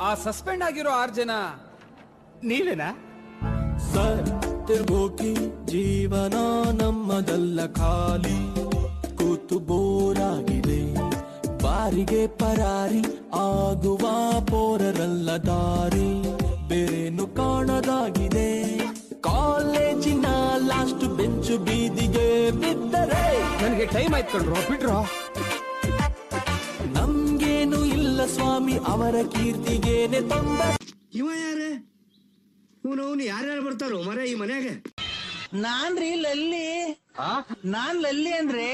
ಆ ಸಸ್ಪೆಂಡ್ ಆಗಿರೋ 6 ಜನ ನೀವೇನಾ? ಸತ್ತಿರ್ಬೋಕಿ ಜೀವನ ನಮ್ಮದಲ್ಲ, ಖಾಲಿ ಕೂತು ಬೋರಾಗಿದೆ, ಬಾರಿಗೆ ಪರಾರಿ ಆಗುವ ಪೋರರಲ್ಲ, ದಾರಿ ಬೇರೇನು ಕಾಣದಾಗಿದೆ. ಕಾಲೇಜಿನ ಲಾಸ್ಟ್ ಬೆಂಚು ಬೀದಿಗೆ ಬಿದ್ದರೆ ನನಗೆ ಟೈಮ್ ಆಯ್ತು ಕಣ್ರೋ, ಬಿಡ್ರೋ. ನಮ್ಗೇನು ಇಲ್ಲ ಸ್ವಾಮಿ, ಅವರ ಕೀರ್ತಿಗೇನೆ ತೊಂದರೆ. ಇವ ಯಾರೇ? ಇವನು ಯಾರ್ಯಾರು ಬರ್ತಾರೋ ಮರ ಈ ಮನ್ಯಾಗ? ನಾನ್ ಲಲ್ಲಿ ಅಂದ್ರೆ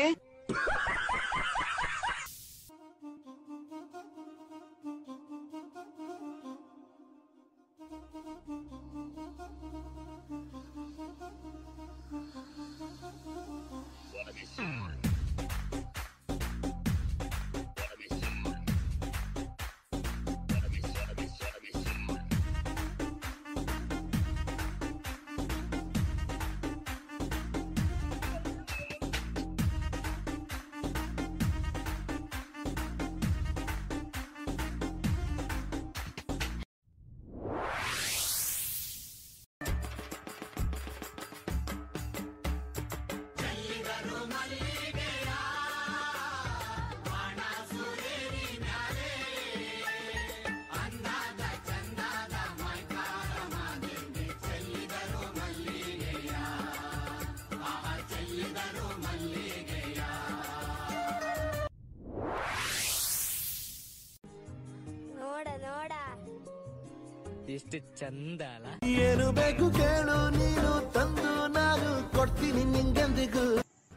ಎಷ್ಟು ಚಂದ ಅಲ್ಲ. ಏನು ಬೇಕು ಕೇಳು ನೀನು, ತಂದು ನಾನು ಕೊಡ್ತೀನಿ ನಿಂಗೆಂದಿಗೂ.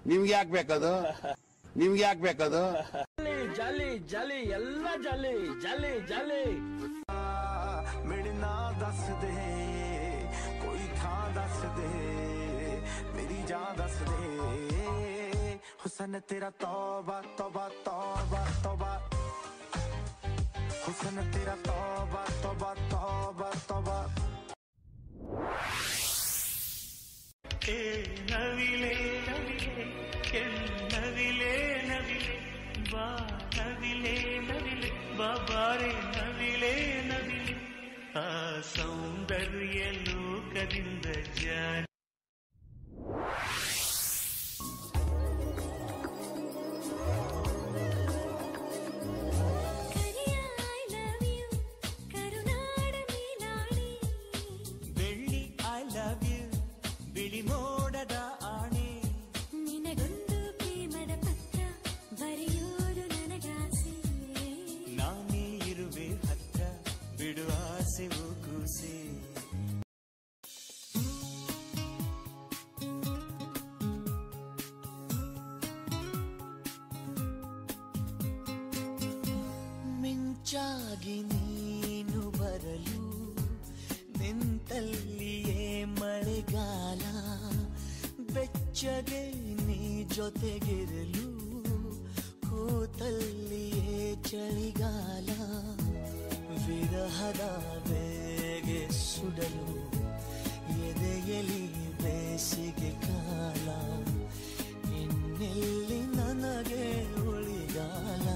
ನಿಮ್ಗೆ ಯಾಕೆ ಬೇಕದು? ನಿಮ್ಗೆ ಯಾಕೆ ಬೇಕದು? ಜಾಲಿ ಜಾಲಿ ಎಲ್ಲ ಜಾಲಿ ಜಾಲಿ ಜಾಲಿ. मिलना दस दे, कोई था दस दे, मेरी जान दस दे, हुसन तेरा तौबा तौबा तौबा तौबा, हुसन तेरा तौबा तौबा तौबा तौबा. ನವಿಲೆ ನವಿಲೆ ನವಿಲೆ ನವಿಲೆ ಬಾ ನವಿಲೆ ನವಿಲೆ ಬಾಬಾರೆ ನವಿಲೆ ನವಿಲೆ, ಆ ಸೌಂದರ್ಯ ಲೋಕದಿಂದ ಜಾರಿ. ಬೆಳ್ಳಿ ಐ ಲವ್ ಯು, ಬಿಳಿ ಮೋಡದ ಆಣೆ, ನಿನಗೊಂದು ಪ್ರೇಮದ ಪತ್ರ ಬರೆಯೋದು ನನಗಾಸೆ, ನಾನೇ ಇರುವೆ ಹತ್ರ ಬಿಡು ಆಸೆ ಕೂಸೆ. ಮಿಂಚಾಗಿ ನೀನು ಬರಲು ನಿಂತಲ್ಲಿಯೇ ಮಳೆಗಾಲ, ಬೆಚ್ಚಗೆ ನೀ ಜೊತೆಗಿರಲು ಕೂತಲ್ಲಿಯೇ ಚಳಿಗಾಲ, ವಿರಹದ ಬೇಗೆ ಸುಡಲು ಎದೆಯಲಿ ಬೇಸಿಗೆ ಕಾಲ, ಇನ್ನೆಲ್ಲಿ ನನಗೆ ಉಳಿಗಾಲ.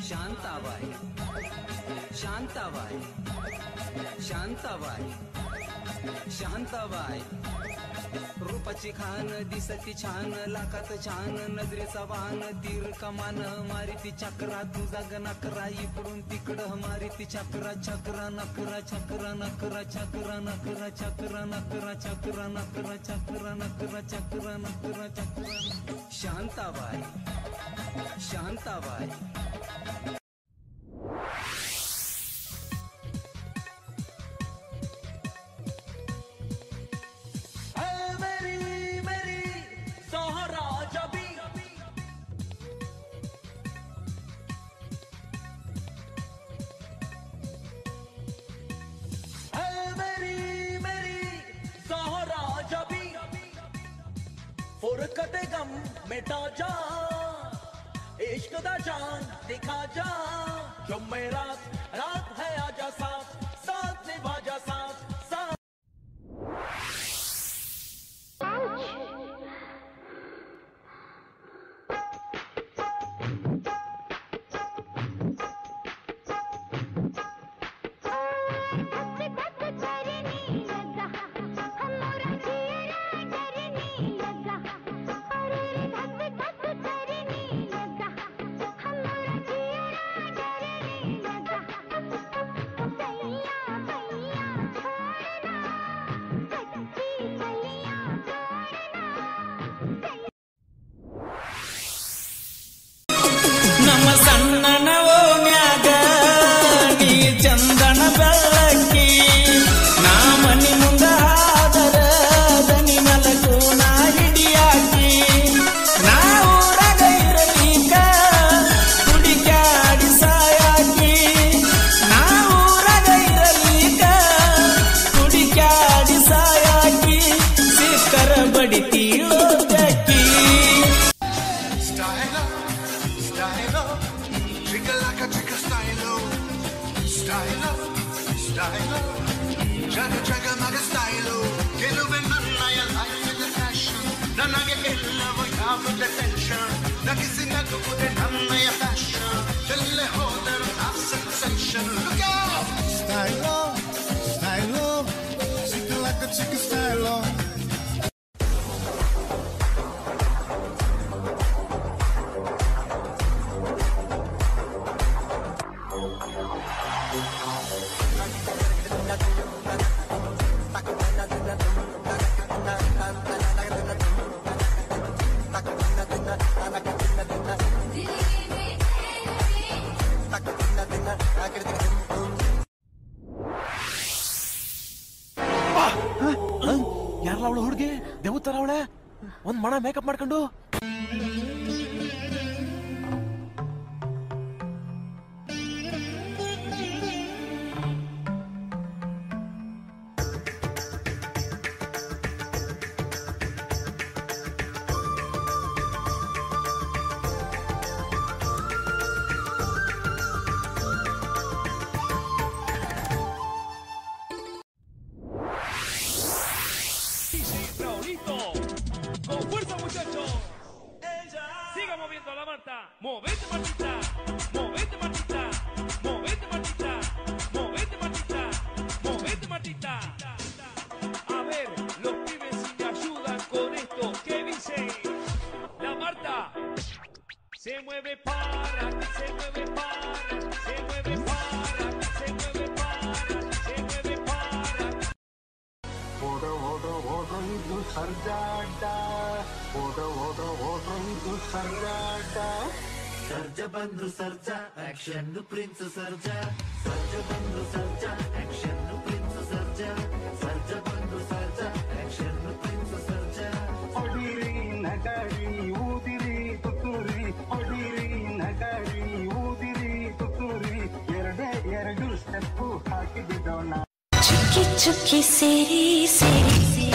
शांताबाई शांताबाई शांताबाई शांताबाई, रूपाची खान दिसती छान, लाखात छान नजरेचा वाहन, तीर कमान मारिती चक्रा, तुझा गणकरा इकडून तिकडं मारिती चक्रा, चक्रा नकरा चक्रा नकरा चक्रा नकरा चक्रा नकरा चक्रा नकरा चक्रा नकरा चक्रा नकरा चक्रा. शांताबाई शांताबाई फुरकत गम मिटा जा, इश्क दा जान दिखा जा, जो मेरा रात है आजा साथ साथ निभा जा साथ साथ. style. Jaga jaga maga style. Geluve nannaya life with the fashion. Nanage gellavu yavu the tension. Nagisi nagude nannaya fashion. Telle hoder a sensation. Look out! Style, style. Chicken like a chicken style. ಯಾರಲ್ಲ ಅವಳು ಹುಡುಗಿ ದೇವತರ ಅವಳೆ ಒಂದ್ ಮಣ makeup ಮಾಡ್ಕೊಂಡು con fuerza muchachos, siga moviendo la Marta, movete Martita, movete Martita, movete Martita, movete Martita, movete Martita. A ver, los pibes si me ayudan con esto, ¿qué dicen? La Marta se mueve para, se mueve para, se mueve para, se mueve para, se mueve para. Odo idu sarjada, odo idu sarjada. Sarja bandu sarja, action nu prince sarja. Sarja bandu sarja, action nu prince sarja. Sarja bandu sarja, action nu prince sarja. Odiri nagari udiri tuturi, odiri nagari udiri tuturi. Eradu step hakididona. ಚುಕ್ಕಿ ಚುಕ್ಕಿ ಸೇರಿ ಸೇರಿ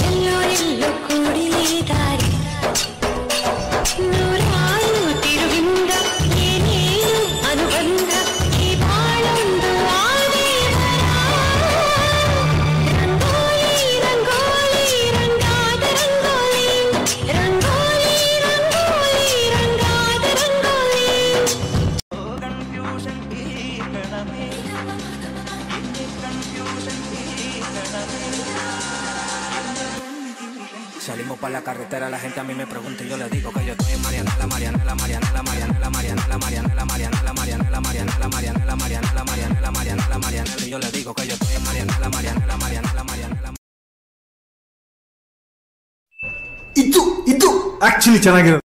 ಎಲ್ಲೋ ಎಲ್ಲೋ ಕೂಡಿದಾರಿ ನೂರಾರು ತಿರುಗಿಂದ ಏನೇನು ಅನುಬಂಧ ಈ ಬಾಳೊಂದು ರಂಗೋಲಿ ರಂಗೋಲಿ ರಂಗಾದ ರಂಗೋಲಿ ರಂಗೋಲಿ ರಂಗೋಲಿ ರಂಗಾದ rangoli Confusion economy. Salimos para la carretera, la gente a mí me pregunta y yo le digo que yo estoy en Marianela, Marianela, Marianela, Marianela, Marianela, Marianela, Marianela, Marianela, Marianela, Marianela, Marianela, Marianela, Marianela, Marianela, y yo le digo que yo estoy en Marianela, Marianela, Marianela, Marianela. ಇದು actually ಚೆನ್ನಾಗಿರೋದು.